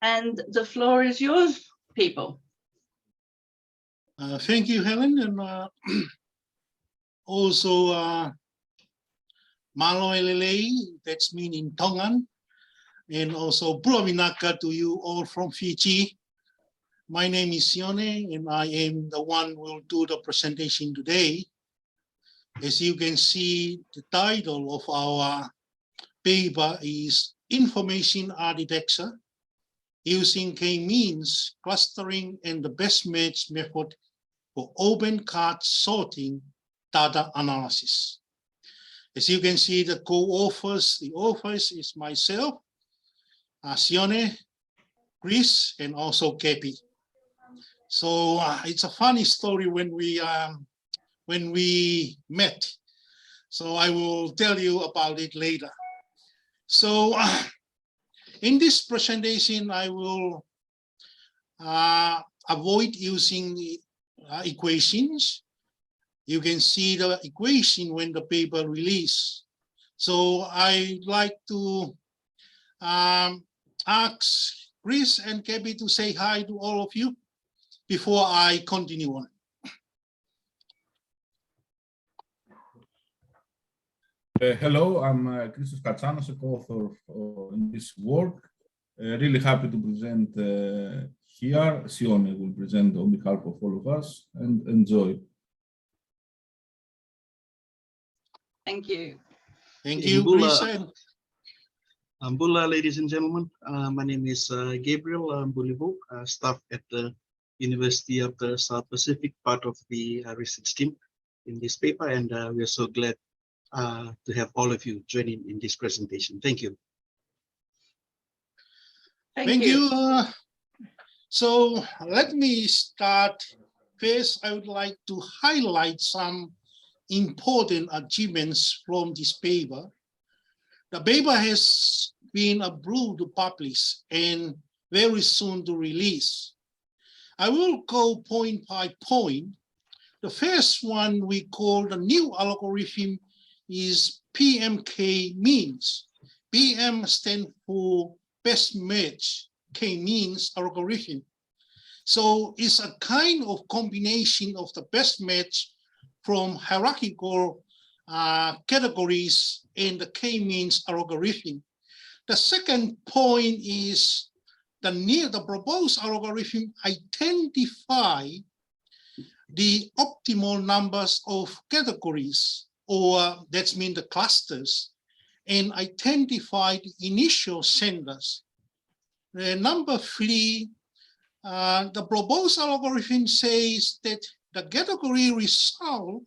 And the floor is yours, people. Thank you, Helen, and also Malo Elelei, that's mean in Tongan, and also Puaminaka to you all from Fiji. My name is Sione, and I am the one who will do the presentation today. As you can see, the title of our paper is Information Architecture using K-means clustering and the best match method for open card sorting data analysis. As you can see, the co-authors, the authors is myself, Sione, Chris, and also Kepi. So it's a funny story when we met. So I will tell you about it later. So in this presentation, I will avoid using equations. You can see the equation when the paper release. So I'd like to ask Chris and Kepi to say hi to all of you before I continue on. Hello, I'm Christos Katsanos, a co-author in this work. Really happy to present here. Sione will present on behalf of all of us, and enjoy. Thank you. Thank you, Chris. Mbula, ladies and gentlemen, my name is Gabriel Mbulivo, staff at the University of the South Pacific, part of the research team in this paper, and we are so glad to have all of you joining in this presentation. Thank you. Thank you. So let me start. First, I would like to highlight some important achievements from this paper. The paper has been approved to publish and very soon to release. I will go point by point. The first one we call the new algorithm is PMK means. PM stands for best match, K means algorithm. So it's a kind of combination of the best match from hierarchical categories and the K means algorithm. The second point is the proposed algorithm identify the optimal numbers of categories, or that means the clusters, and identify the initial senders. Number three, the proposed algorithm says that the category result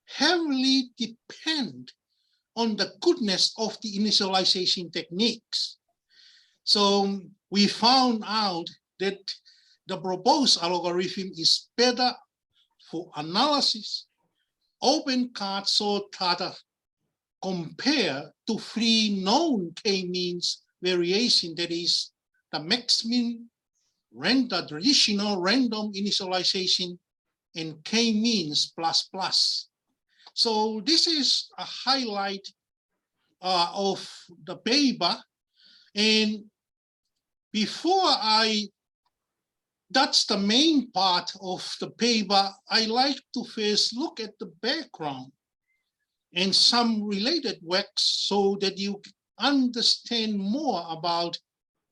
heavily depend on the goodness of the initialization techniques. So we found out that the proposed algorithm is better for analysis, open card sort data compared to three known K-means variation, that is the MaxMin, the traditional random initialization, and K-means plus. So this is a highlight of the paper. And before that's the main part of the paper, I like to first look at the background and some related works so that you understand more about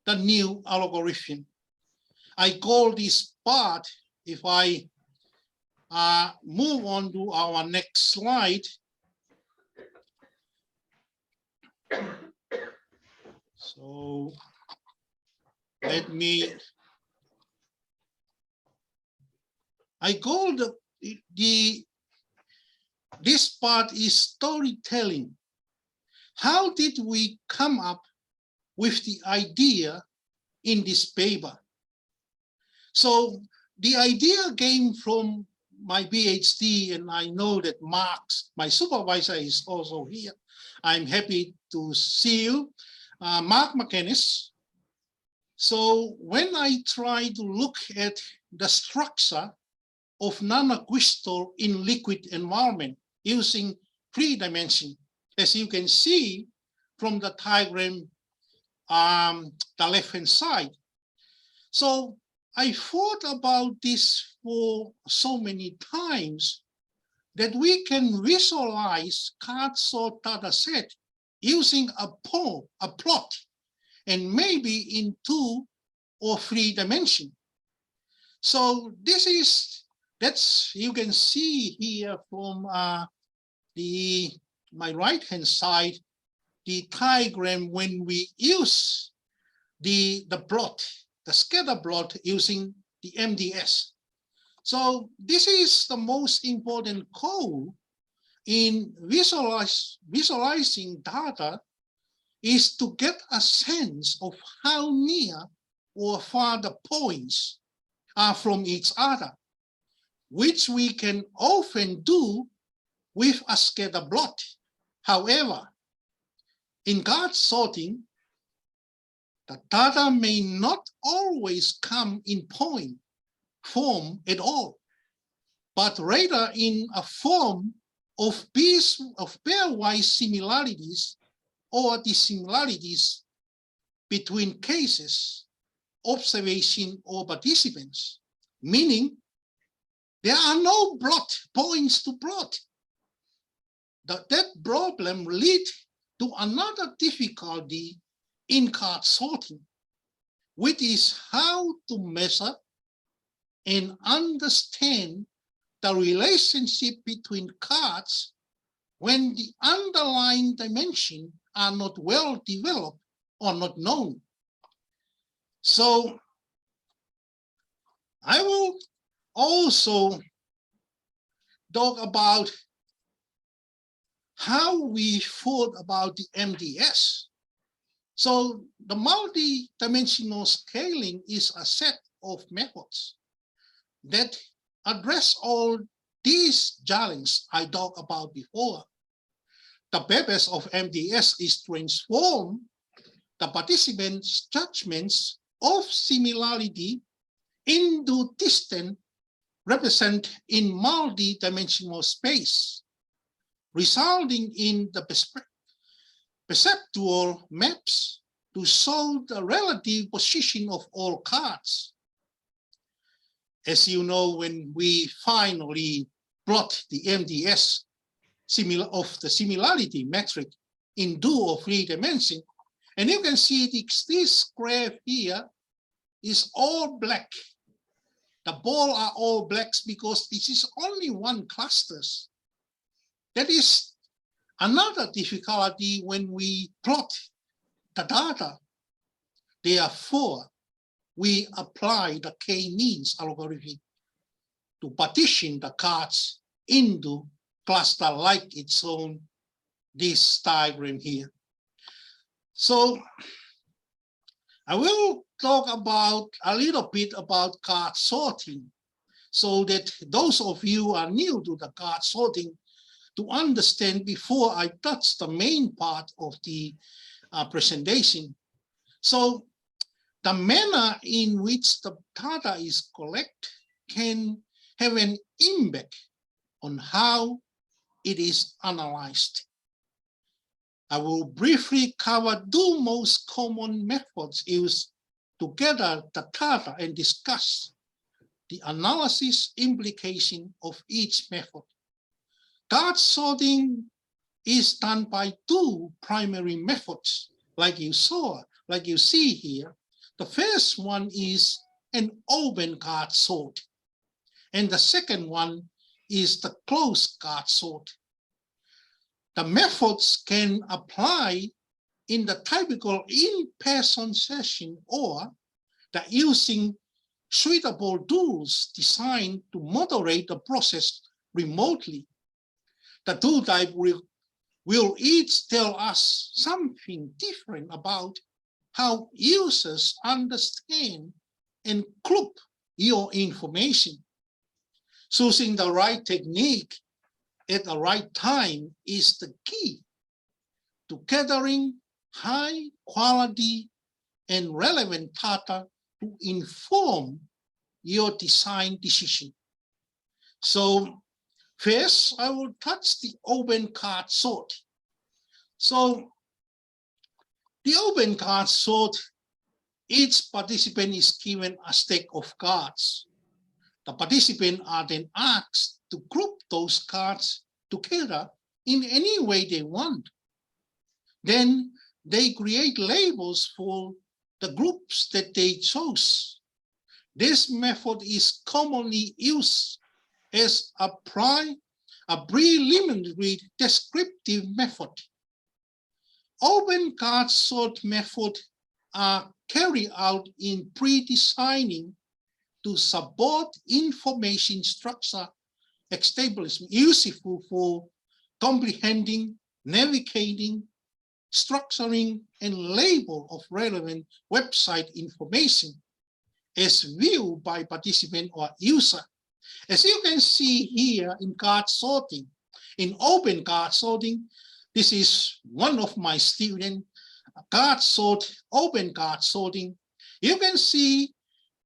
the new algorithm. I call this part, if I move on to our next slide. So let me, I call this part is storytelling. How did we come up with the idea in this paper? So the idea came from my PhD, and I know that Mark, my supervisor, is also here. I'm happy to see you, Mark McInnes. So when I try to look at the structure of nanocrystal in liquid environment using 3 dimensions, as you can see from the diagram, the left-hand side, So I thought about this for so many times that we can visualize card sort data set using a plot, and maybe in 2 or 3 dimensions. So that's you can see here from my right hand side, the diagram when we use the plot, the scatter plot using the MDS. So this is the most important code in visualizing data, is to get a sense of how near or far the points are from each other, which we can often do with a scatter plot. However, in card sorting, the data may not always come in point form at all, but rather in a form of pairwise similarities or dissimilarities between cases, observation, or participants, meaning there are no plot points to plot. That problem leads to another difficulty in card sorting, which is how to measure and understand the relationship between cards when the underlying dimensions are not well developed or not known. So I will also talk about how we thought about the MDS. So the multi-dimensional scaling is a set of methods that address all these challenges I talked about before. The purpose of MDS is to transform the participants' judgments of similarity into distance represented in multi-dimensional space, resulting in the perceptual maps to show the relative position of all cards. As you know, when we finally plot the MDS of the similarity metric in 2 or 3 dimensions, and you can see this graph here is all black. The balls are all blacks because this is only one clusters. That is another difficulty when we plot the data. Therefore, we apply the k-means algorithm to partition the cards into cluster like it's shown this diagram here. So I will talk about a little bit about card sorting, so that those of you who are new to the card sorting to understand before I touch the main part of the presentation. So the manner in which the data is collected can have an impact on how it is analyzed. I will briefly cover 2 most common methods used to gather the data and discuss the analysis implication of each method. Card sorting is done by 2 primary methods, like you see here. The first one is an open card sort, and the second one is the closed card sort. The methods can apply in the typical in-person session or the using suitable tools designed to moderate the process remotely. The 2 types will each tell us something different about how users understand and group your information. Choosing the right technique at the right time is the key to gathering high quality and relevant data to inform your design decision. So first, I will touch the open card sort. So the open card sort each participant is given a stack of cards. The participants are then asked to group those cards together in any way they want. Then they create labels for the groups that they chose. This method is commonly used as a preliminary descriptive method. Open card sort method are carried out in pre-designing to support information structure establishment, useful for comprehending, navigating, structuring, and label of relevant website information as viewed by participant or user. As you can see here in card sorting, in open card sorting, this is one of my students, open card sorting. You can see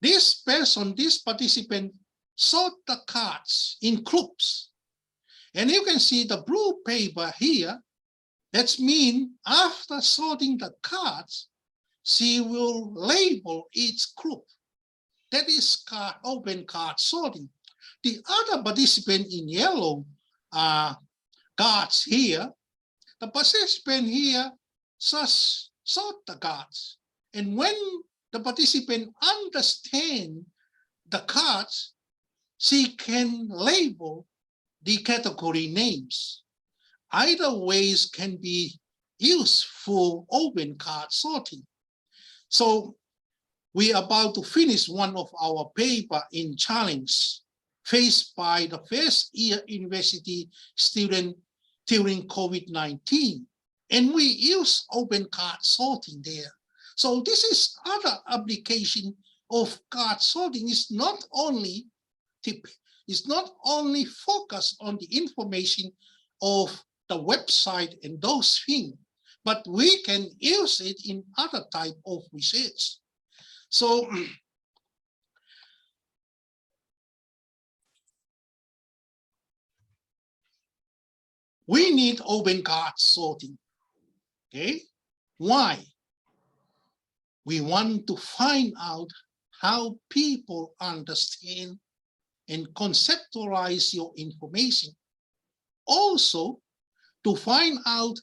this person, this participant sort the cards in groups. And you can see the blue paper here. That means after sorting the cards, she will label each group. That is open card sorting. The other participant in yellow cards here, the participant here just sort the cards. And when the participant understands the cards, she can label the category names. Either ways can be used for open card sorting. So we are about to finish one of our paper in challenge faced by the first year university student during COVID-19. And we use open card sorting there. So this is other application of card sorting. It's not only focused on the information of the website and those things, but we can use it in other type of research. So we need open card sorting. Okay, why? We want to find out how people understand and conceptualize your information. Also, to find out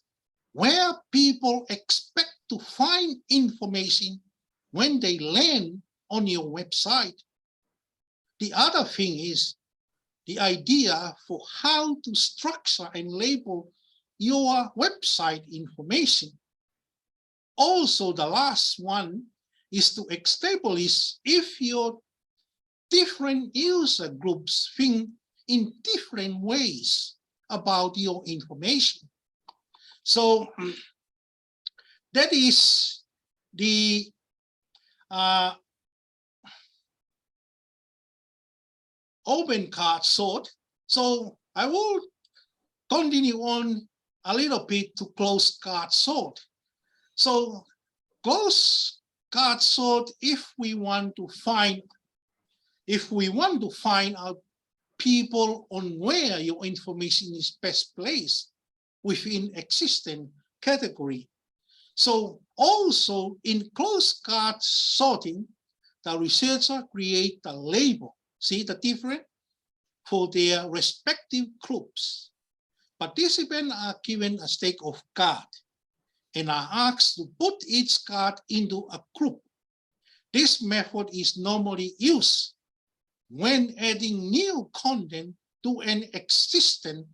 where people expect to find information when they land on your website. The other thing is the idea for how to structure and label your website information. Also, the last one is to establish if your different user groups think in different ways about your information. So that is the open card sort. So I will continue on a little bit to closed card sort. So closed card sort, if we want to find out people on where your information is best placed within existing category. So also in closed card sorting, the researcher create a label. See the difference? For their respective groups. Participants are given a stack of cards and are asked to put each card into a group. This method is normally used when adding new content to an existing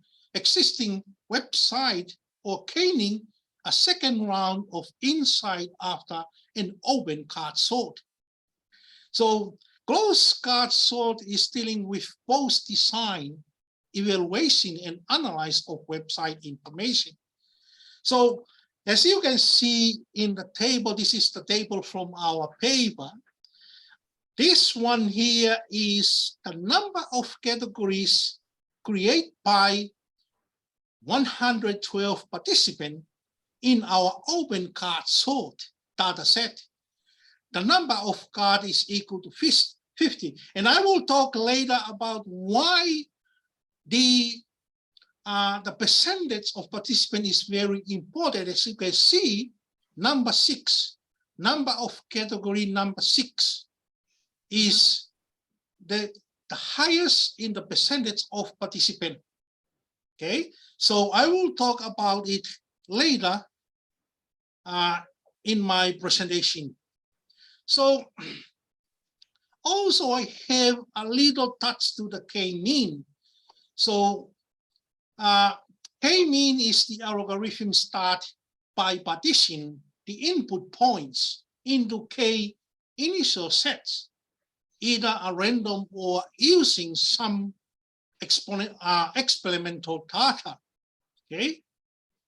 website or gaining a second round of insight after an open card sort. So closed card sort is dealing with both design, evaluation, and analysis of website information. So as you can see in the table, this is the table from our paper. This one here is the number of categories created by 112 participants in our open card sort data set. The number of cards is equal to 50. And I will talk later about why the percentage of participants is very important. As you can see, number 6, number of category number 6 is the highest in the percentage of participant. Okay, so I will talk about it later in my presentation. So also I have a little touch to the k-mean. So k-mean is the algorithm start by partitioning the input points into k initial sets, either a random or using some experimental data. Okay,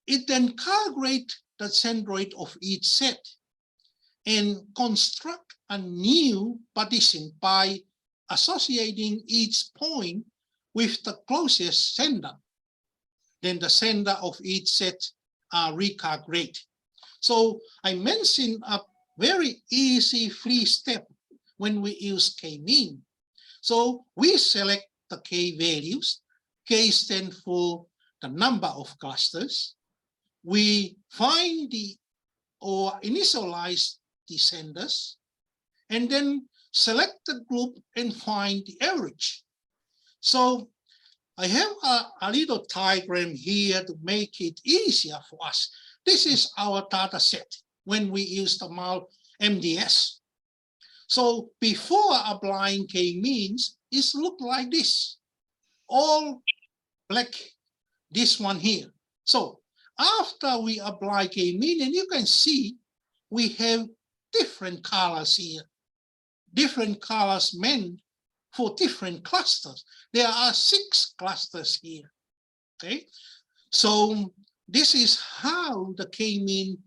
it then calculates the centroid of each set and construct a new partition by associating each point with the closest sender. Then the sender of each set are recalculated. So I mentioned a very easy free step when we use k-mean. So we select the k values. K stands for the number of clusters. We find or initialize the senders, and then select the group and find the average. So I have a little diagram here to make it easier for us. This is our data set when we use the MDS. So before applying k-means, it look like this, all black, this one here. So after we apply k-mean, and you can see we have different colors here, different colors meant for different clusters. There are 6 clusters here. Okay, so this is how the k-mean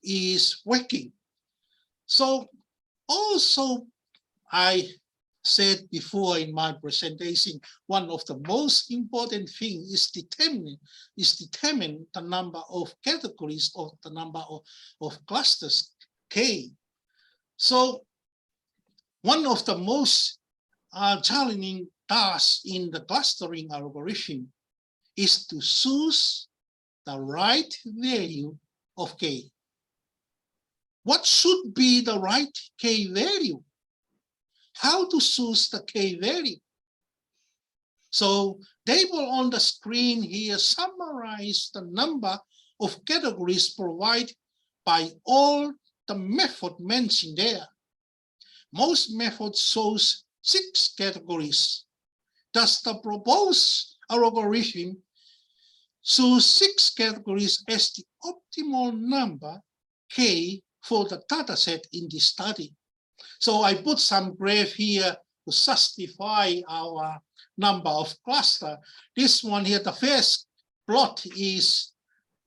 is working. So also, I said before in my presentation, one of the most important things is determine the number of categories or the number of clusters k. So one of the most challenging tasks in the clustering algorithm is to choose the right value of k. What should be the right k value? How to choose the k value? So table on the screen here summarize the number of categories provided by all the methods mentioned there. Most methods shows 6 categories. Thus the proposed algorithm choose 6 categories as the optimal number k for the data set in this study. So I put some graph here to justify our number of cluster. This one here, the first plot is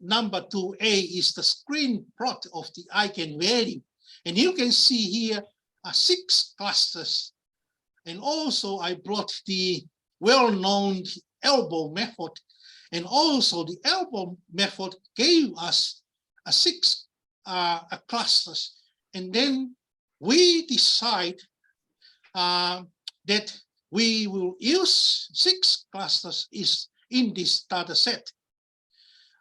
number 2a is the screen plot of the eigenvalue. And you can see here 6 clusters. And also I plot the well-known elbow method. And also the elbow method gave us 6 clusters, and then we decide that we will use 6 clusters is in this data set.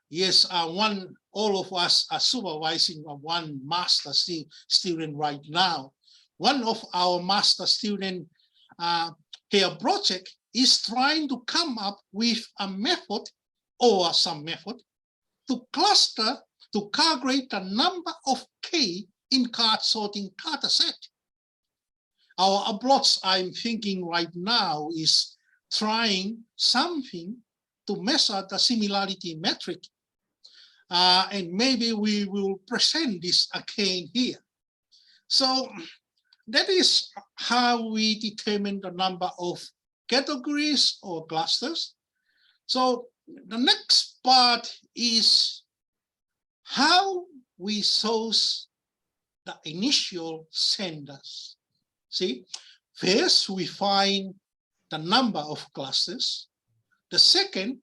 Yes, all of us are supervising one master student right now. One of our master student, their project is trying to come up with a method or some method to cluster to calculate the number of k in card sorting data set. Our approach I'm thinking right now is trying something to measure the similarity metric. And maybe we will present this again here. So that is how we determine the number of categories or clusters. So the next part is how we source the initial senders. See, first we find the number of clusters. The second,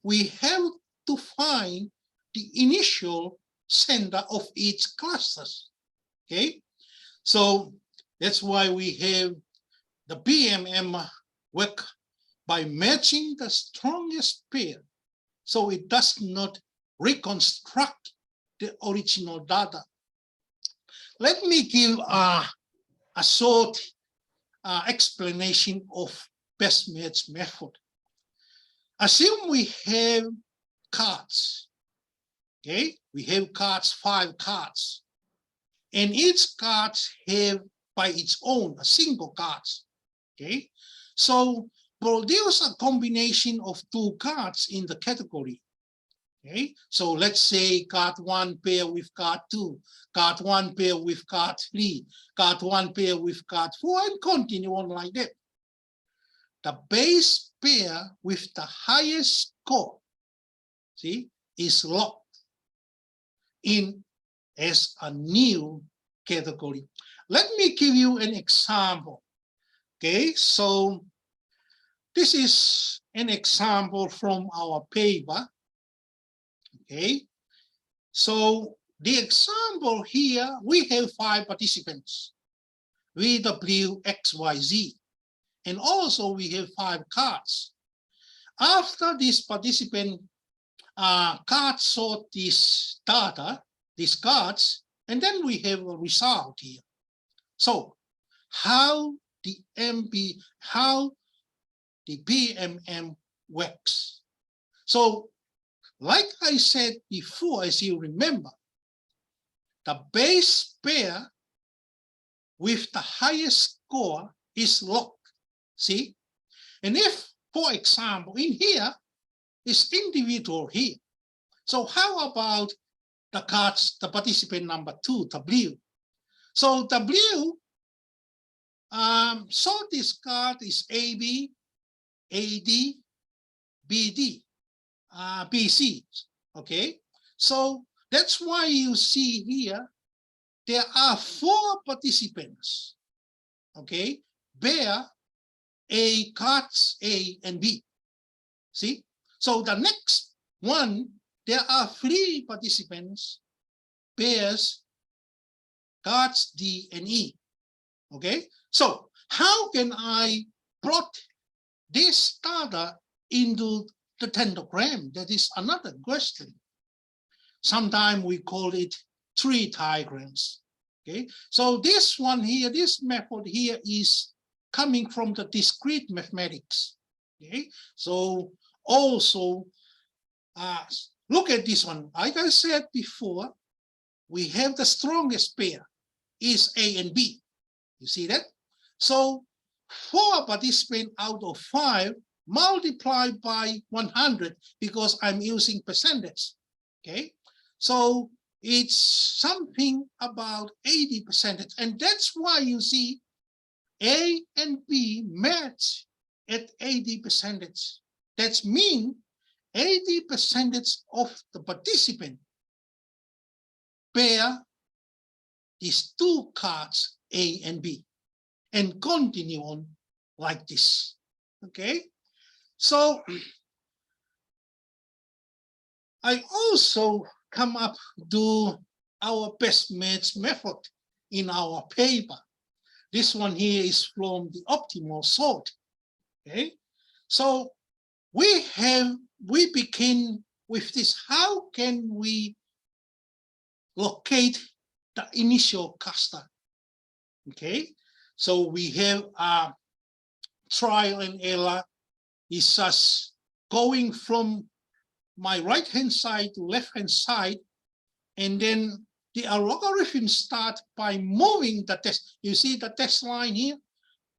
we have to find the initial sender of each cluster. Okay, so that's why we have the BMM work by matching the strongest pair, so it does not reconstruct the original data. Let me give a short explanation of best match method. Assume we have cards. Okay, we have cards, 5 cards, and each card have by its own a single cards. Okay, so produce a combination of 2 cards in the category. Okay, so let's say card 1 pair with card 2, card 1 pair with card 3, card 1 pair with card 4, and continue on like that. The base pair with the highest score, see, is locked in as a new category. Let me give you an example. Okay, so this is an example from our paper. Okay, so the example here, we have 5 participants, VW, XYZ, and also we have 5 cards. After this participant card sort this data, these cards, and then we have a result here. So how the PMM works. So like I said before, as you remember, the base pair with the highest score is locked. See? And if, for example, in here is individual here. So how about the cards, the participant number 2, W? So W, so this card is AB, AD, BD, BC. Okay, so that's why you see here there are 4 participants. Okay, bear A cards A and B. See, so the next one, there are 3 participants, bears cards D and E. Okay, so how can I plot this data into the tendogram? That is another question. Sometimes we call it tree diagrams. Okay, so this one here, this method here is coming from the discrete mathematics. Okay, so also look at this one. Like I said before, we have the strongest pair is A and B. You see that? So 4 participants out of 5 multiplied by 100 because I'm using percentage. Okay, so it's something about 80%, and that's why you see A and B match at 80%. That means 80% of the participant pair these 2 cards A and B and continue on like this. Okay, so I also come up to our best match method in our paper. This one here is from the optimal sort. Okay, so we begin with this. How can we locate the initial cluster? Okay, so we have a trial and error. Is just going from my right hand side to left hand side, and then the algorithm start by moving the test. You see the test line here,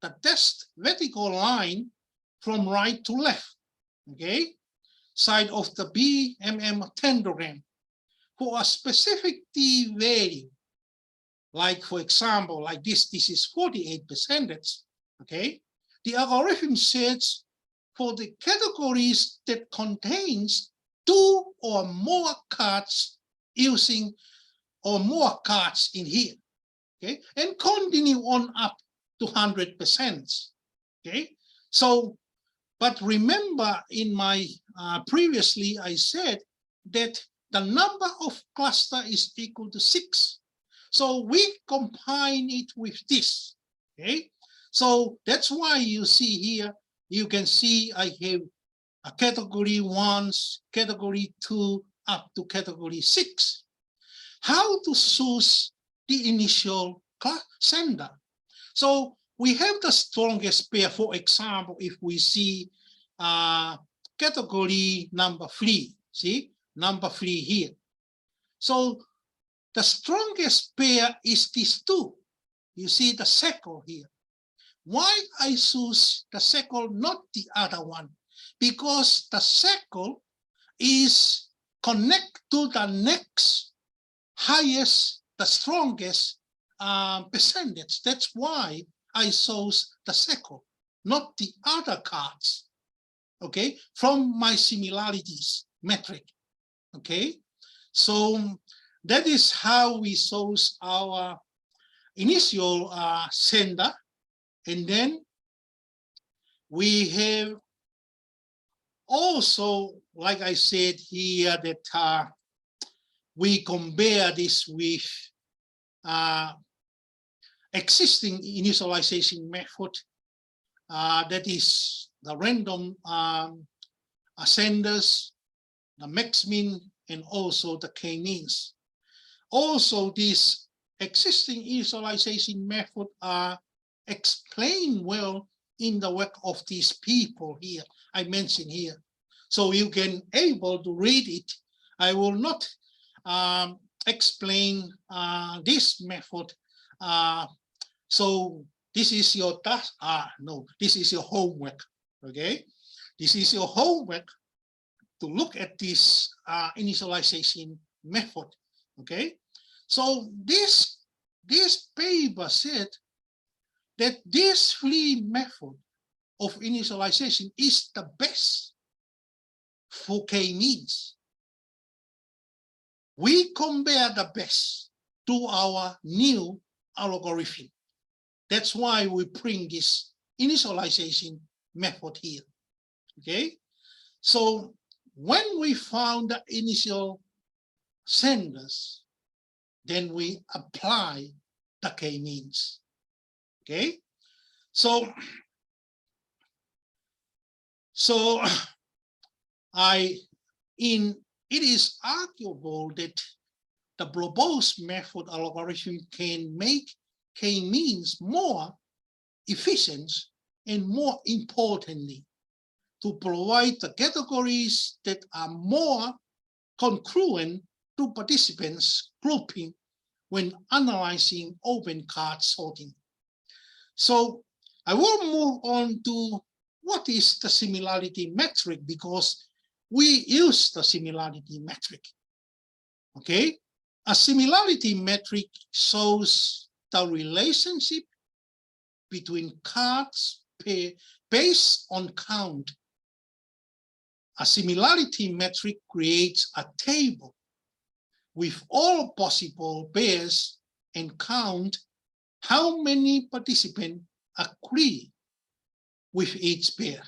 the test vertical line from right to left. Okay, side of the PMM tendogram for a specific t value. Like for example, like this is 48%. Okay, the algorithm says for the categories that contains 2 or more cards using or more cards in here. Okay, and continue on up to 100%. Okay, so but remember in my previously I said that the number of cluster is equal to 6. So we combine it with this. Okay, so that's why you see here, you can see I have a category 1, category 2, up to category 6. How to choose the initial sender. So we have the strongest pair. For example, if we see category number 3, see number 3 here. So the strongest pair is these two. You see the circle here. Why I choose the circle, not the other one? Because the circle is connect to the next highest, the strongest percentage. That's why I chose the circle, not the other cards. Okay, from my similarities metric. Okay, so that is how we chose our initial sender, and then we have also, like I said here, that we compare this with existing initialization method, that is the random senders, the MaxMin, and also the k-means. Also, these existing initialization method are explained well in the work of these people here, I mentioned here. So you can able to read it. I will not explain this method. So this is your task. No, this is your homework. Okay, this is your homework to look at this initialization method. Okay, so this paper said that this free method of initialization is the best for k-means. We compare the best to our new algorithm. That's why we bring this initialization method here. Okay, so when we found the initial senders, then we apply the k-means. Okay, so it is arguable that the proposed method algorithm can make k-means more efficient, and more importantly, to provide the categories that are more congruent to participants grouping when analyzing open card sorting. So I will move on to what is the similarity metric, because we use the similarity metric. Okay, a similarity metric shows the relationship between cards based on count. A similarity metric creates a table with all possible pairs and count how many participants agree with each pair.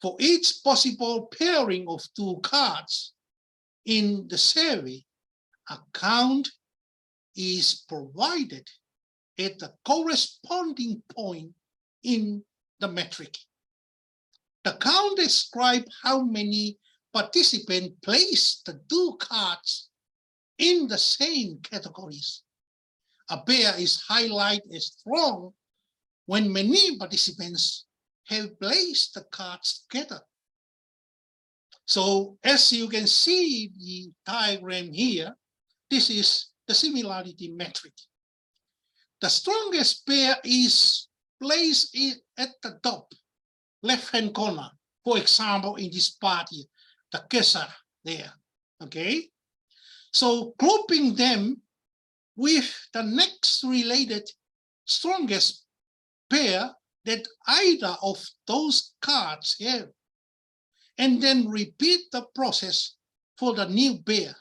For each possible pairing of two cards in the survey, a count is provided at the corresponding point in the metric. The count describes how many participants place the two cards in the same categories. A pair is highlighted as strong when many participants have placed the cards together. So as you can see the diagram here, this is the similarity metric. The strongest pair is placed at the top left-hand corner. For example, in this part here, the cursor there, okay? So grouping them with the next related strongest pair that either of those cards have, and then repeat the process for the new pair.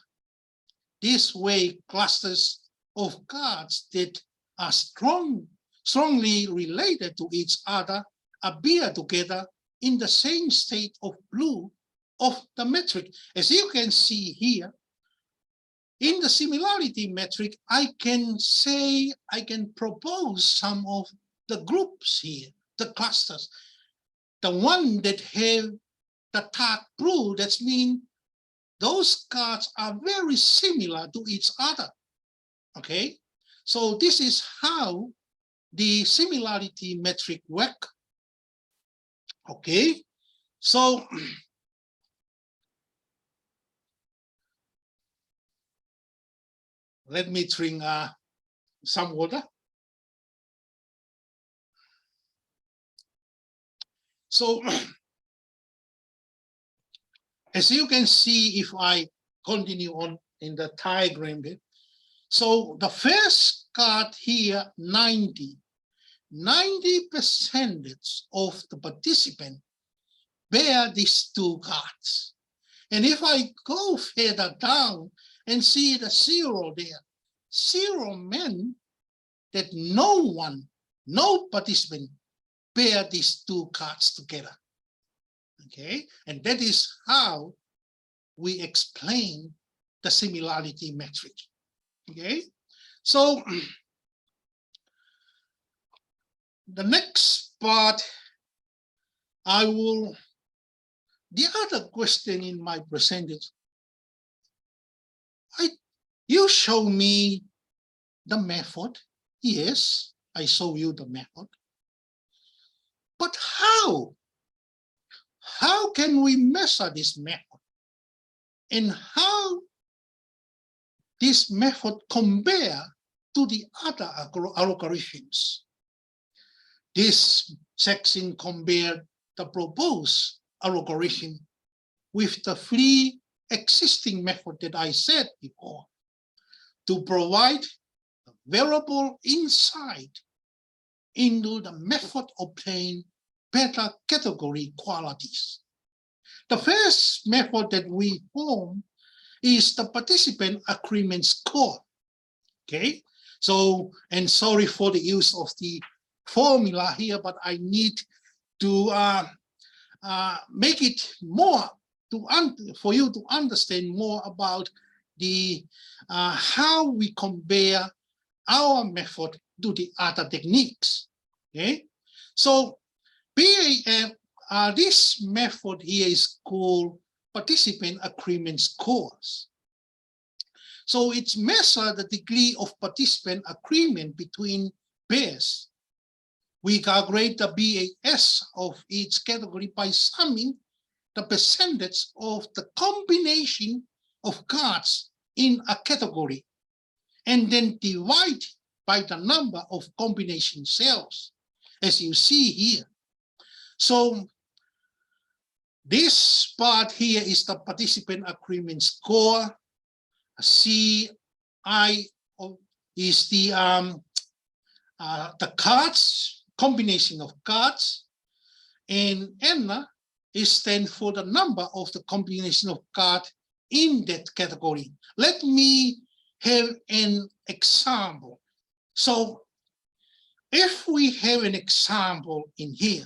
This way, clusters of cards that are strongly related to each other appear together in the same state of blue of the metric. As you can see here, in the similarity metric, I can propose some of the groups here, the clusters. The one that have the dark blue, that means those cards are very similar to each other. Okay, so this is how the similarity metric work. Okay, so let me drink some water. So as you can see, if I continue on in the diagram bit, so the first card here, 90% of the participant bear these two cards. And if I go further down and see the zero there, zero meant that no participant bear these two cards together. Okay, and that is how we explain the similarity metric. Okay, so the next part, the other question in my presentation, you show me the method. Yes, I show you the method. But how? How can we measure this method? And how this method compare to the other algorithms? This section compared the proposed algorithm with the three existing methods that I said before to provide variable insight into the method obtain better category qualities. The first method that we form is the participant agreement score. Okay, so, and sorry for the use of the formula here, but I need to make it more for you to understand more about the how we compare our method to the other techniques. Okay, so this method here is called participant agreement scores. So it's measure the degree of participant agreement between pairs. We calculate the BAS of each category by summing the percentage of the combination of cards in a category and then divide by the number of combination cells, as you see here. So this part here is the participant agreement score. CI is the cards, combination of cards, and N is stand for the number of the combination of cards in that category. Let me have an example. So if we have an example in here,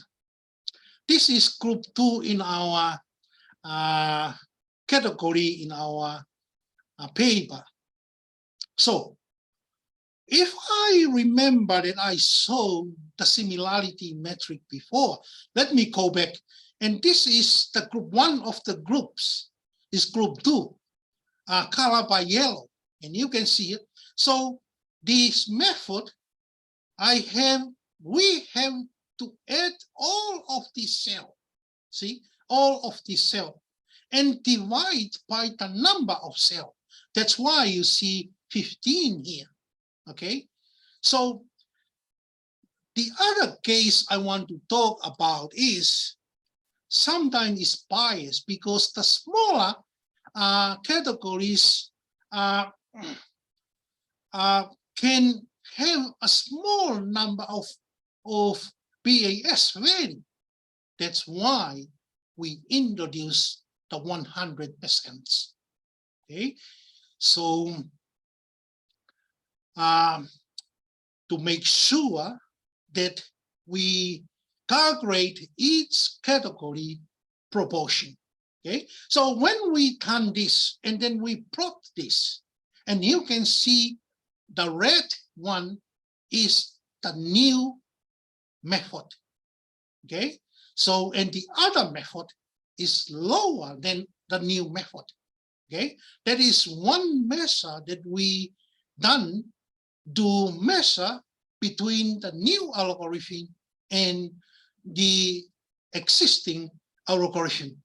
this is group 2 in our category in our paper. So if I remember that I saw the similarity metric before, let me go back. And this is the group 1 of the groups, is group 2, colored by yellow. And you can see it. So this method, we have to add all of these cells, see, all of these cells, and divide by the number of cells. That's why you see 15 here, okay? So the other case I want to talk about is sometimes it's biased because the smaller categories can have a small number of BAS value. That's why we introduce the 100%. Okay, so to make sure that we calculate each category proportion. Okay, so when we done this and then we plot this, and you can see the red one is the new method. Okay, so and the other method is lower than the new method. Okay, that is one measure that we done do measure between the new algorithm and the existing algorithm.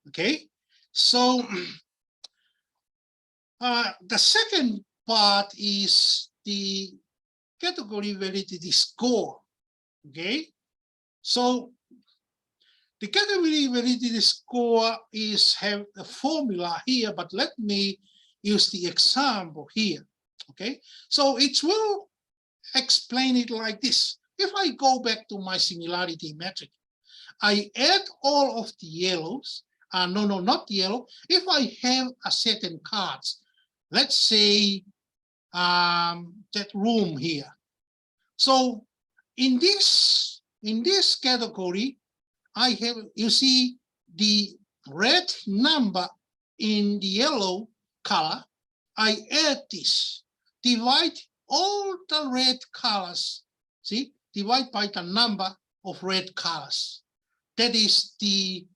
Okay, so the second part is the category validity score. Okay, so the category validity score have a formula here, but let me use the example here. Okay, so it will explain it like this. If I go back to my similarity metric, I add all of the yellows. No, not yellow. If I have a certain cards, let's say that room here. So in this category, I have, you see the red number in the yellow color. I add this, divide all the red colors, see, divide by the number of red colors. That is the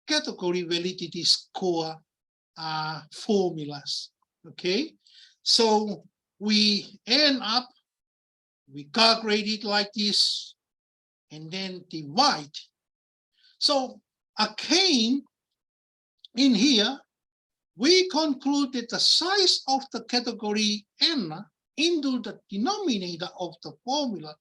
category validity score formulas. Okay, so we end up, we calculate it like this, and then divide. So again, in here, we conclude that the size of the category n into the denominator of the formula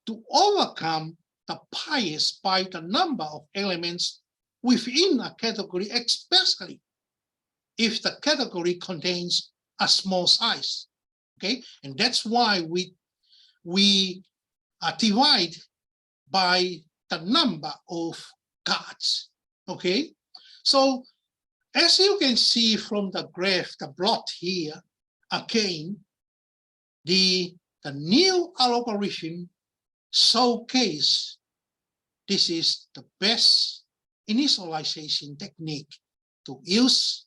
to overcome the bias by the number of elements within a category, especially if the category contains a small size. Okay, and that's why we divide by the number of cards. Okay, so as you can see from the graph, the plot here, again, the new algorithm showcase this is the best initialization technique to use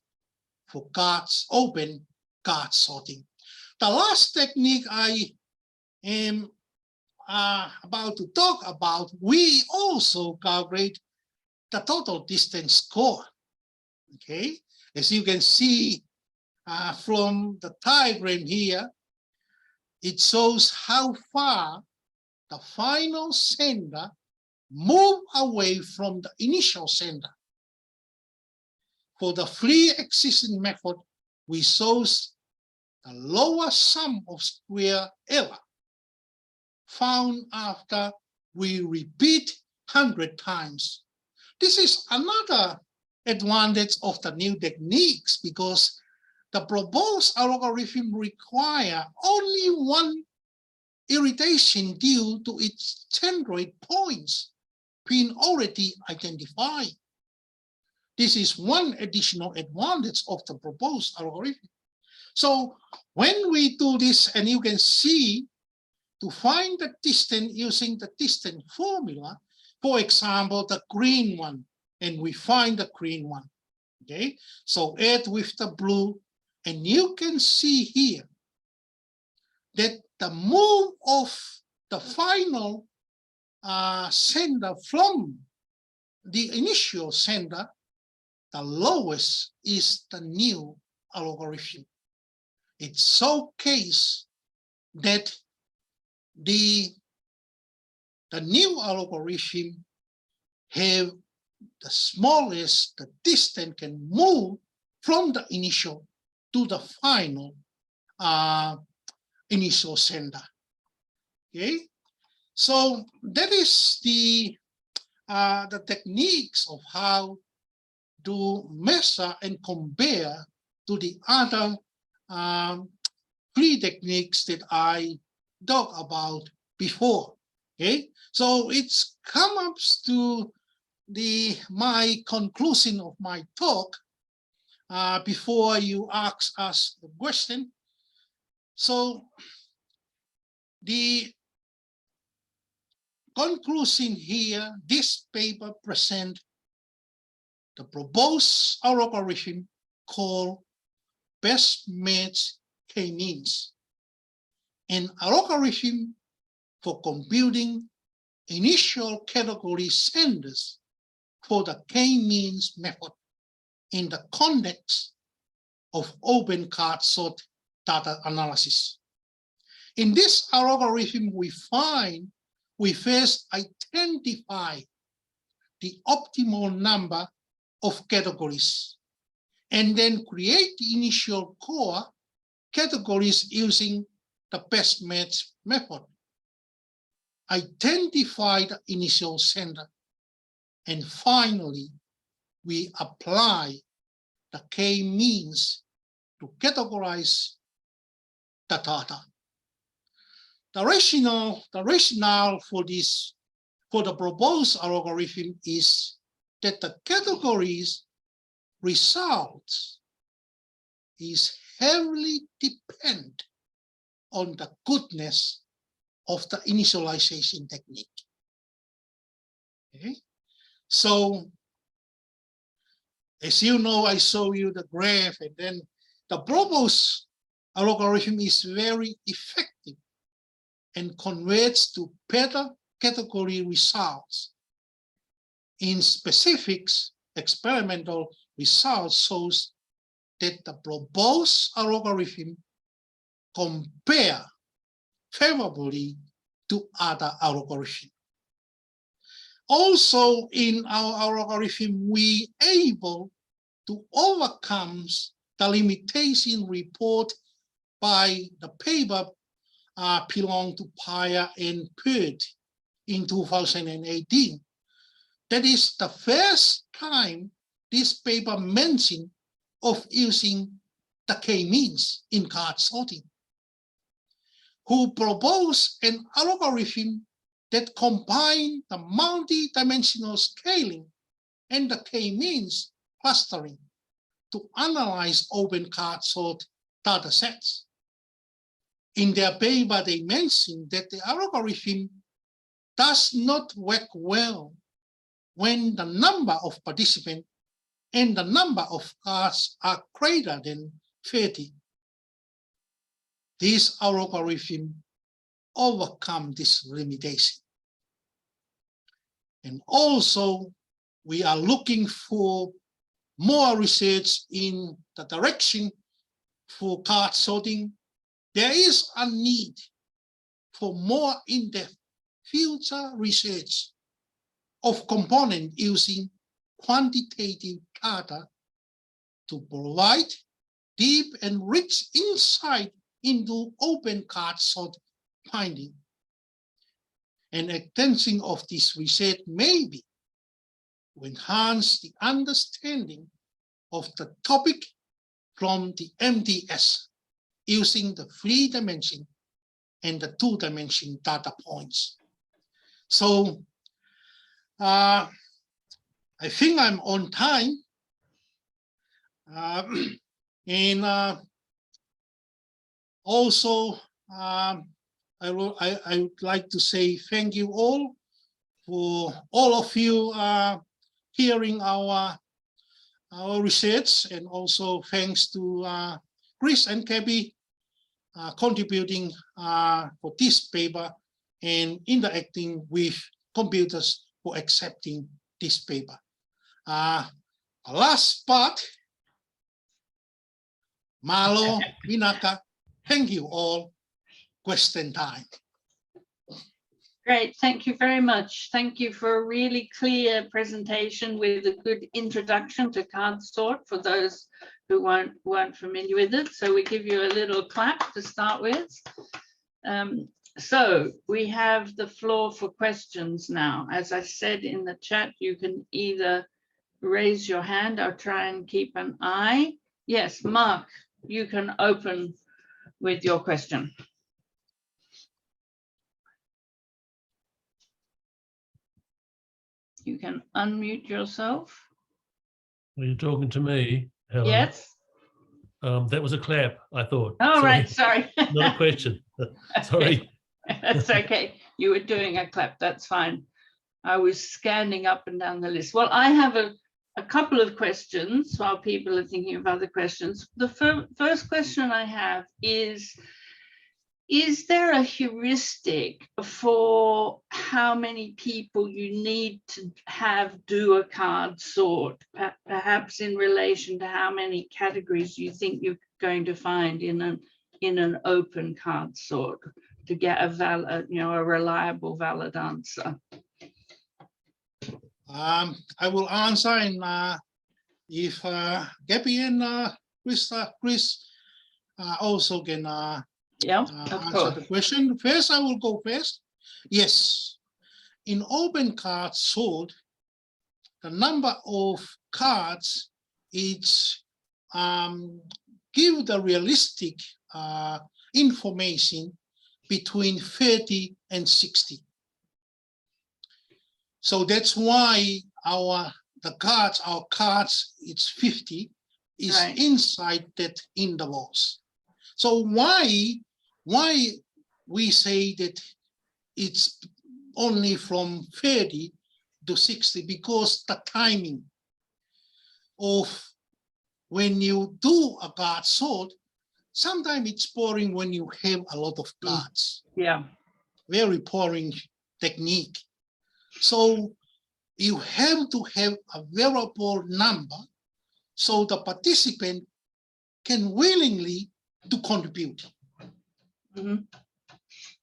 for cards, open card sorting. The last technique I am about to talk about, we also calculate the total distance score. Okay, as you can see from the diagram here, it shows how far the final sender moved away from the initial sender. For the free existing method, we chose the lower sum of square error found after we repeat 100 times. This is another advantage of the new techniques, because the proposed algorithm require only one iteration due to its centroid points being already identified. This is one additional advantage of the proposed algorithm. So when we do this, and you can see, to find the distance using the distance formula, for example, the green one, and we find the green one. Okay, so add with the blue, and you can see here that the move of the final sender from the initial sender, the lowest is the new algorithm. It showcases that the new algorithm have the smallest, the distance can move from the initial to the final initial sender. Okay, so that is the techniques of how to measure and compare to the other three techniques that I talked about before. Okay, so it's come up to my conclusion of my talk before you ask us the question. So the conclusion here, this paper presents the proposed algorithm called best match k-means, an algorithm for computing initial category senders for the k-means method in the context of open card sort data analysis. In this algorithm, we first identify the optimal number of categories and then create the initial core categories using the best match method. Identify the initial sender, and finally, we apply the k-means to categorize the data. The rationale for the proposed algorithm is that the categories results is heavily depend on the goodness of the initialization technique. Okay, so as you know, I show you the graph, and then the proposed algorithm is very effective and converts to better category results. In specifics, experimental results shows that the proposed algorithm compare favorably to other algorithms. Also, in our algorithm, we able to overcome the limitation report by the paper belong to Paea and Pert in 2018. That is the first time this paper mentioned of using the k-means in card sorting, who proposed an algorithm that combine the multi-dimensional scaling and the k-means clustering to analyze open card sort data sets. In their paper, they mentioned that the algorithm does not work well when the number of participants and the number of cards are greater than 30. This algorithm overcome this limitation. And also, we are looking for more research in the direction for card sorting. There is a need for more in-depth future research of components using quantitative data to provide deep and rich insight into open card sort finding. An extension of this research may be to enhance the understanding of the topic from the MDS using the 3-dimension and the 2-dimension data points. So I think I'm on time. And also, I would like to say thank you all for all of you hearing our research, and also thanks to Chris and Gabby contributing for this paper and interacting with computers for accepting this paper. Last part, Malo, Vinaka, thank you all. Question time. Great, thank you very much. Thank you for a really clear presentation with a good introduction to card sort for those who weren't familiar with it. So we give you a little clap to start with. So we have the floor for questions now. As I said in the chat, you can either raise your hand or try and keep an eye. Yes, Mark, you can open with your question. You can unmute yourself. Are you talking to me, Helen? Yes. That was a clap, I thought. All right, sorry. Not a question. Sorry. That's okay. You were doing a clap. That's fine. I was scanning up and down the list. Well, I have a couple of questions while people are thinking of other questions. The first question I have is there a heuristic for how many people you need to do a card sort, perhaps in relation to how many categories you think you're going to find in an in an open card sort to get a valid, a reliable, valid answer? I will answer, and if Gabby and Chris also can Yeah, of answer course. the question. First, I will go first. Yes, in open card sort, the number of cards is give the realistic information between 30 and 60. So that's why our cards, it's 50, is Right. inside that intervals. So why we say that it's only from 30 to 60? Because the timing of when you do a card sort, sometimes it's boring when you have a lot of cards. Yeah. Very boring technique. So you have to have a variable number so the participant can willingly to contribute. Mhm.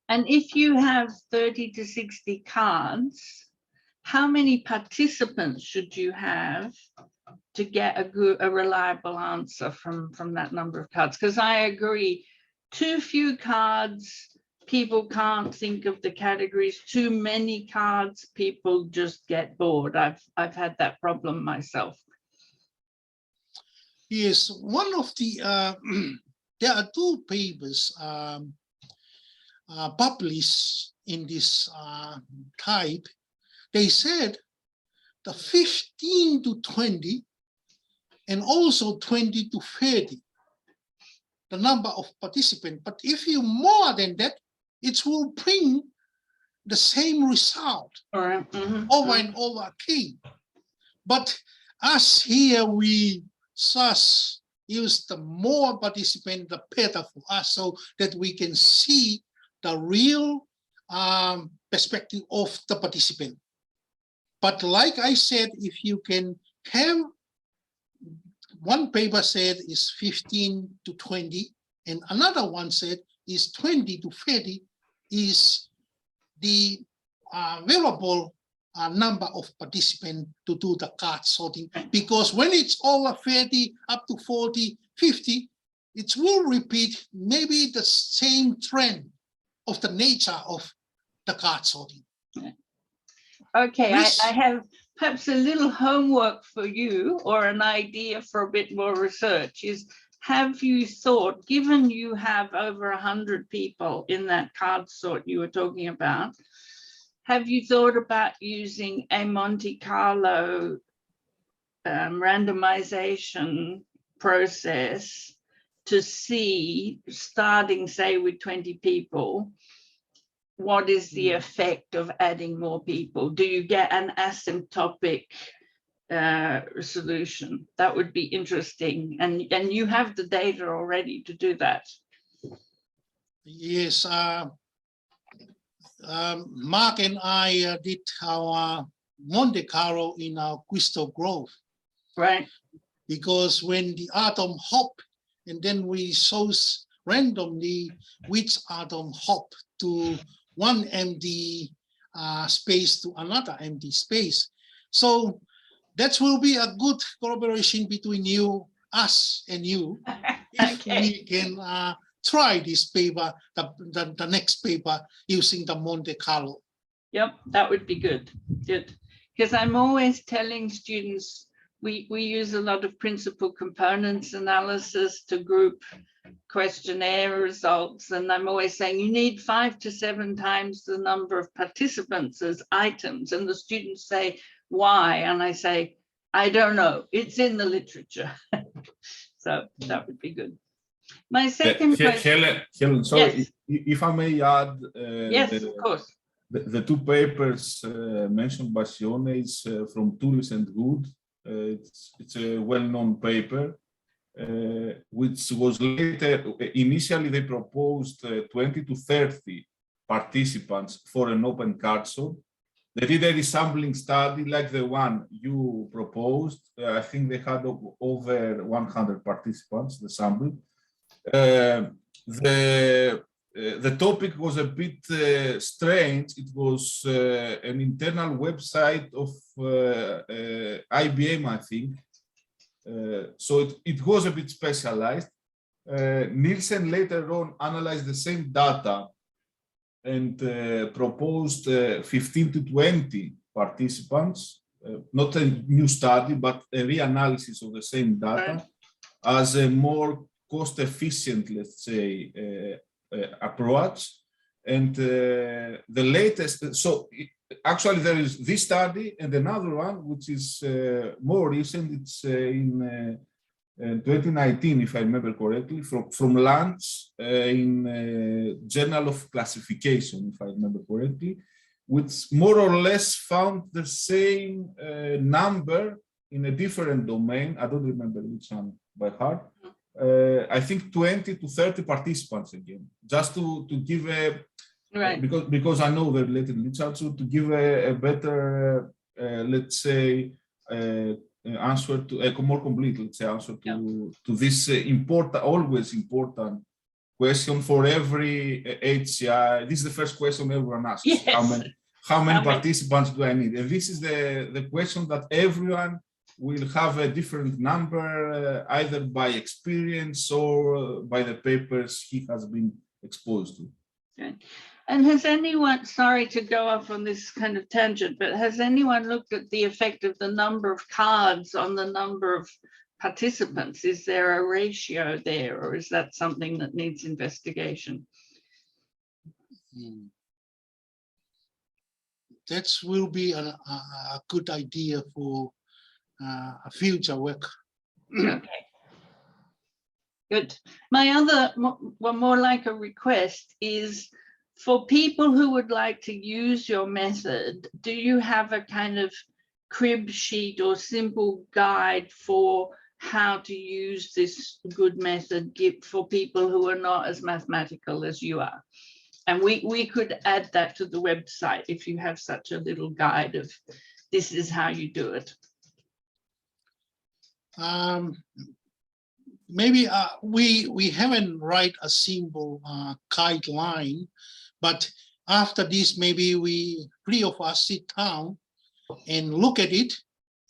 And if you have 30 to 60 cards, how many participants should you have to get a reliable answer from that number of cards? Because I agree, too few cards, people can't think of the categories. Too many cards, people just get bored. I've had that problem myself. Yes, one of the there are two papers published in this type. They said the 15 to 20 and also 20 to 30, the number of participants. But if you more than that, it will bring the same result All right. Mhm. over and over again. But us here, we just use the more participant, the better for us, so that we can see the real perspective of the participant. But like I said, if you can have, one paper said is 15 to 20, and another one said is 20 to 30 is the variable number of participants to do the card sorting. Because when it's over 30, up to 40, 50, it will repeat maybe the same trend of the nature of the card sorting. Okay, Chris? I have perhaps a little homework for you, or an idea for a bit more research is, have you thought, given you have over 100 people in that card sort you were talking about, have you thought about using a Monte Carlo randomization process to see, starting say with 20 people, what is the effect of adding more people? Do you get an asymptotic solution? That would be interesting. And you have the data already to do that. Yes, Mark and I did our Monte Carlo in our Crystal Grove. Right. Because when the atom hop, and then we chose randomly which atom hop to one empty space to another empty space. So that will be a good collaboration between you, us, and you, if Okay. we can try this paper, the next paper, using the Monte Carlo. Yep, that would be good. Good. Because I'm always telling students, we use a lot of principal components analysis to group questionnaire results. And I'm always saying you need 5 to 7 times the number of participants as items. And the students say, why? And I say, I don't know. It's in the literature. So that would be good. My second question. Helen, sorry, Yes. if I may add, Yes, of course. the two papers mentioned by Sione is from Touris and Good. It's a well-known paper, which was later, initially they proposed 20 to 30 participants for an open card sort. They did a resampling study like the one you proposed. I think they had over 100 participants, the sample. the topic was a bit strange. It was an internal website of IBM, I think. So it was a bit specialized. Nielsen later on analyzed the same data and proposed 15 to 20 participants, not a new study, but a reanalysis of the same data as a more cost-efficient, let's say, approach. And the latest, so actually there is this study and another one, which is more recent. It's in 2019, if I remember correctly, from Lunch in Journal of Classification, if I remember correctly, which more or less found the same number in a different domain. I don't remember which one by heart. I think 20 to 30 participants again, just to give a, because I know the related literature, to give a better, let's say, answer to a more complete, let's say, answer to this important, always important question for every HCI. This is the first question everyone asks. Yes. How many participants do I need? And this is the question that everyone will have a different number, either by experience or by the papers he has been exposed to. Okay. And has anyone, sorry to go off on this kind of tangent, but has anyone looked at the effect of the number of cards on the number of participants? Is there a ratio there, or is that something that needs investigation? That will be a good idea for a future work. Okay. Good. My other, well, more like a request is, for people who would like to use your method, do you have a kind of crib sheet or simple guide for how to use this good method for people who are not as mathematical as you are? And we could add that to the website if you have such a little guide of this is how you do it. Maybe we haven't write a simple guideline, but after this, maybe we three of us sit down and look at it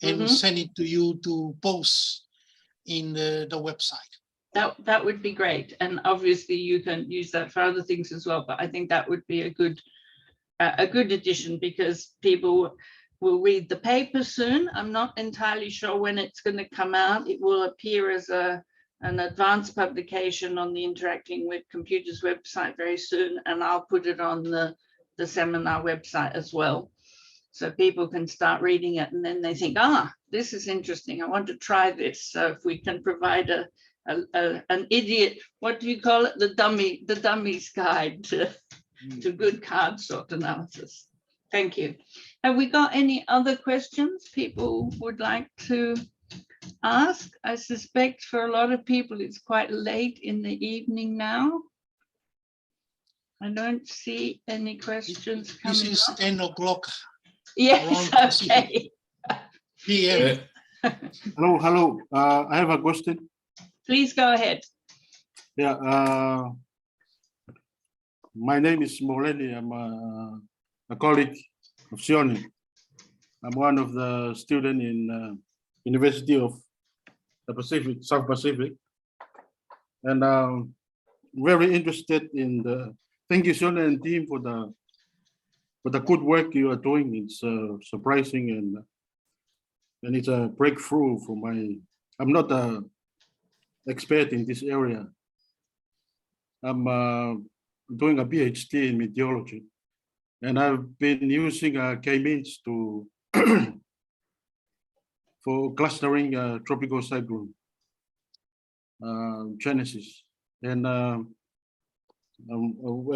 and send it to you to post in the website. That would be great, and obviously you can use that for other things as well. But I think that would be a good addition, because people will read the paper soon. I'm not entirely sure when it's going to come out. It will appear as an advanced publication on the Interacting with Computers website very soon, and I'll put it on the seminar website as well, so people can start reading it, and then they think, this is interesting, I want to try this. So if we can provide an idiot, what do you call it, the dummy's guide to good card sort analysis. Thank you. Have we got any other questions people would like to ask? I suspect for a lot of people it's quite late in the evening now. I don't see any questions coming. This is 10 o'clock. Yes, okay. PM. Hello. I have a question. Please go ahead. Yeah. My name is Morelli. I'm a colleague of Sione. I'm one of the students in University of the Pacific, South Pacific, and very interested in the. Thank you, Sione and team, for the good work you are doing. It's surprising and it's a breakthrough for my. I'm not an expert in this area. I'm doing a PhD in meteorology, and I've been using K-means to for clustering tropical cyclone genesis, and I'd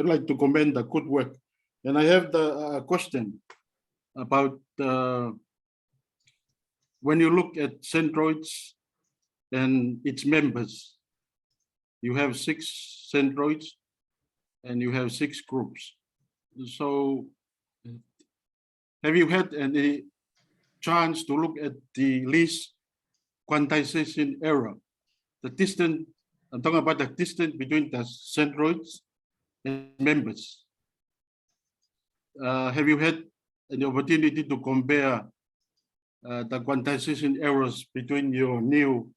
like to commend the good work. And I have the question about when you look at centroids and its members, you have 6 centroids and you have 6 groups. So have you had any chance to look at the least quantization error, the distance I'm talking about the distance between the centroids and members. Have you had an opportunity to compare the quantization errors between your new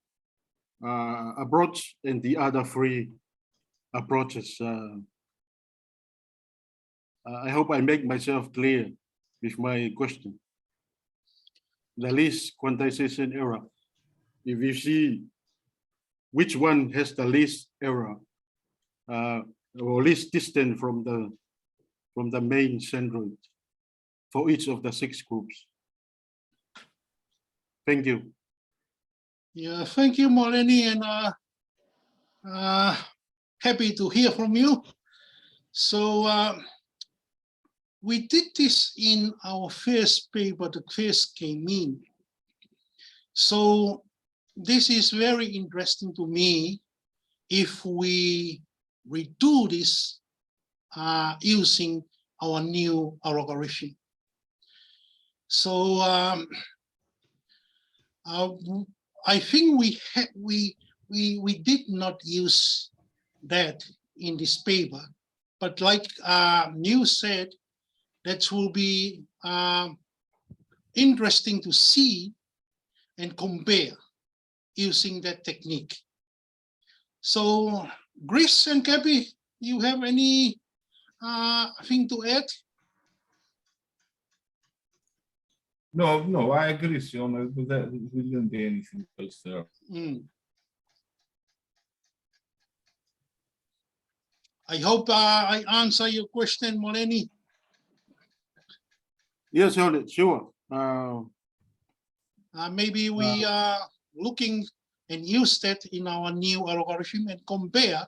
approach and the other three approaches? I hope I make myself clear with my question. The least quantization error. If you see which one has the least error or least distance from the main centroid for each of the 6 groups. Thank you. Yeah, thank you, Moleni, and happy to hear from you. So we did this in our first paper that first came in. So this is very interesting to me if we redo this using our new algorithm. So I think we did not use that in this paper, but like New said, that will be interesting to see and compare using that technique. So, Chris and Cappy, you have any thing to add? No, I agree, Sione, with that. We didn't get anything else there. I hope I answer your question, Moleni. Yes, sure. Maybe we are looking and use that in our new algorithm and compare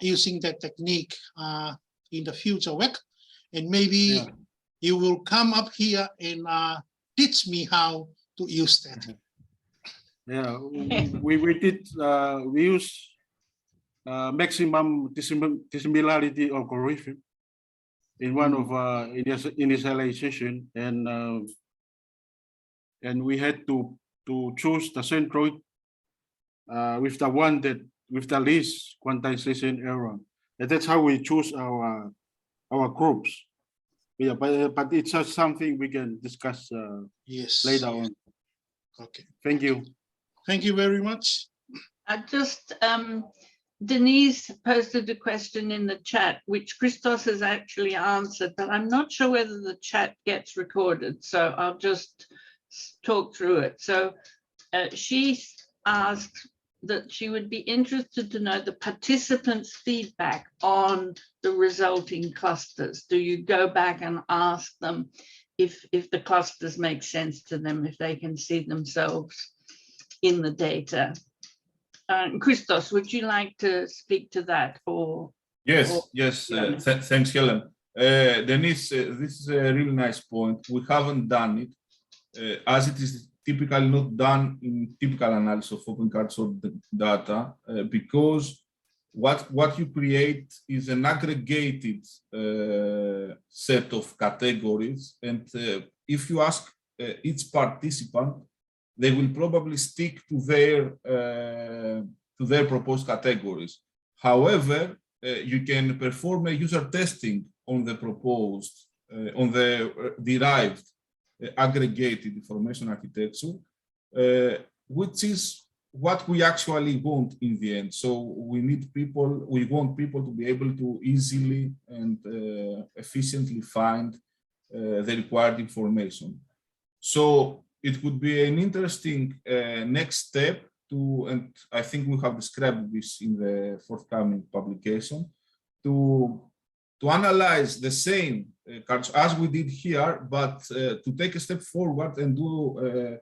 using that technique in the future work. And maybe you will come up here and teach me how to use that. Yeah, we did, we use maximum dissimilarity algorithm in one of initialization, and we had to choose the centroid with the one that with the least quantization error, and that's how we choose our groups. Yeah, but it's just something we can discuss Yes. later on. Okay. Thank you. Thank you very much. I just Denise posted a question in the chat, which Christos has actually answered, but I'm not sure whether the chat gets recorded, so I'll just talk through it. So she asked that she would be interested to know the participants' feedback on the resulting clusters. Do you go back and ask them if the clusters make sense to them, if they can see themselves in the data? Christos, would you like to speak to that? Yes. Thanks, Helen. Denise, this is a really nice point. We haven't done it, as it is typically not done in typical analysis of open card sort data, because what you create is an aggregated set of categories, and if you ask each participant, they will probably stick to their proposed categories. However, you can perform a user testing on the proposed, on the derived aggregated information architecture, which is what we actually want in the end. So we want people to be able to easily and efficiently find the required information. So it would be an interesting next step to, and I think we have described this in the forthcoming publication, to analyze the same cards as we did here, but to take a step forward and do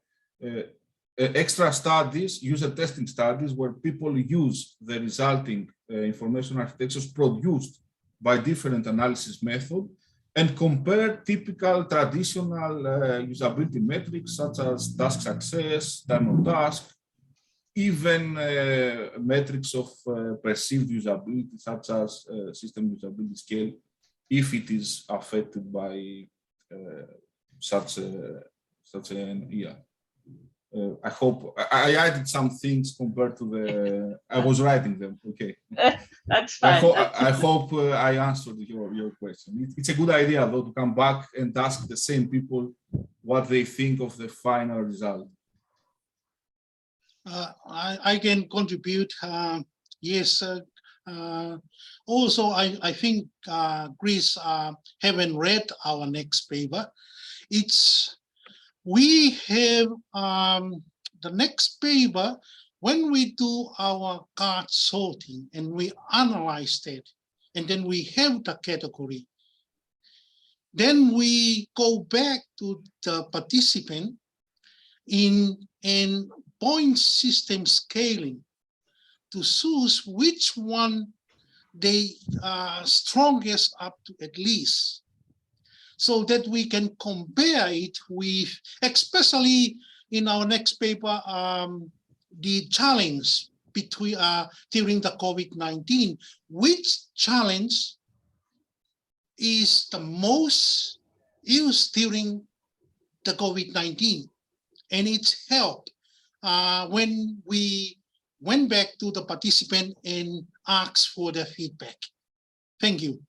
extra studies, user testing studies, where people use the resulting information architectures produced by different analysis methods and compare typical traditional usability metrics such as task success, time on task, even metrics of perceived usability such as system usability scale, if it is affected by such an ER. I hope I added some things compared to the. I was writing them. Okay. That's fine. I hope I answered your question. It's a good idea though to come back and ask the same people what they think of the final result. I can contribute. Yes. Also, I think Chris haven't read our next paper. We have the next paper when we do our card sorting and we analyze it, and then we have the category. Then we go back to the participant in point system scaling to choose which one they are strongest up to at least, so that we can compare it with, especially in our next paper, the challenge between during the COVID-19, which challenge is the most used during the COVID-19, and it's helped when we went back to the participant and asked for their feedback. Thank you.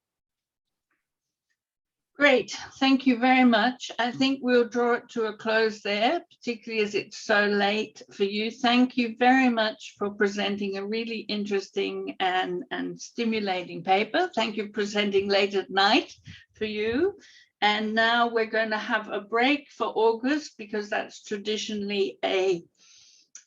Great, thank you very much. I think we'll draw it to a close there, particularly as it's so late for you. Thank you very much for presenting a really interesting and stimulating paper. Thank you for presenting late at night for you. And now we're going to have a break for August because that's traditionally a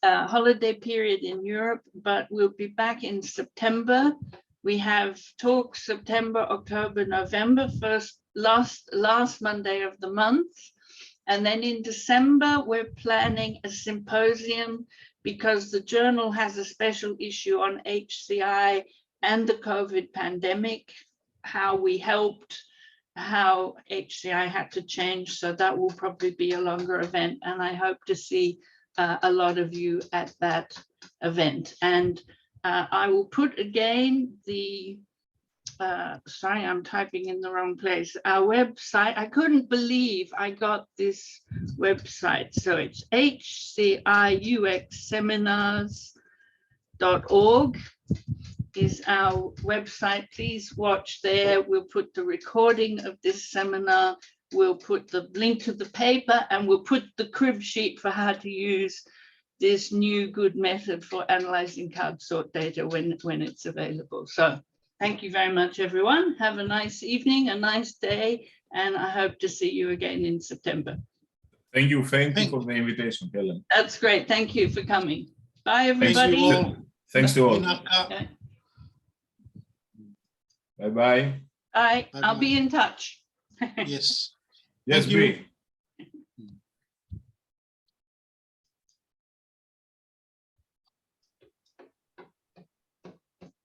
holiday period in Europe, but we'll be back in September. We have talks September, October, November, last Monday of the month. And then in December, we're planning a symposium because the journal has a special issue on HCI and the COVID pandemic, how we helped, how HCI had to change. So that will probably be a longer event. And I hope to see a lot of you at that event. And I will put again the, sorry, I'm typing in the wrong place, our website. I couldn't believe I got this website. So it's hciuxseminars.org is our website. Please watch there. We'll put the recording of this seminar. We'll put the link to the paper, and we'll put the crib sheet for how to use this new good method for analyzing card sort data when it's available. So thank you very much, everyone. Have a nice evening, a nice day, and I hope to see you again in September. Thank you for the invitation, Helen. That's great. Thank you for coming. Bye, everybody. Thanks to all. Okay. Bye-bye. Bye. I'll be in touch. Yes. Yes, Thank you. be.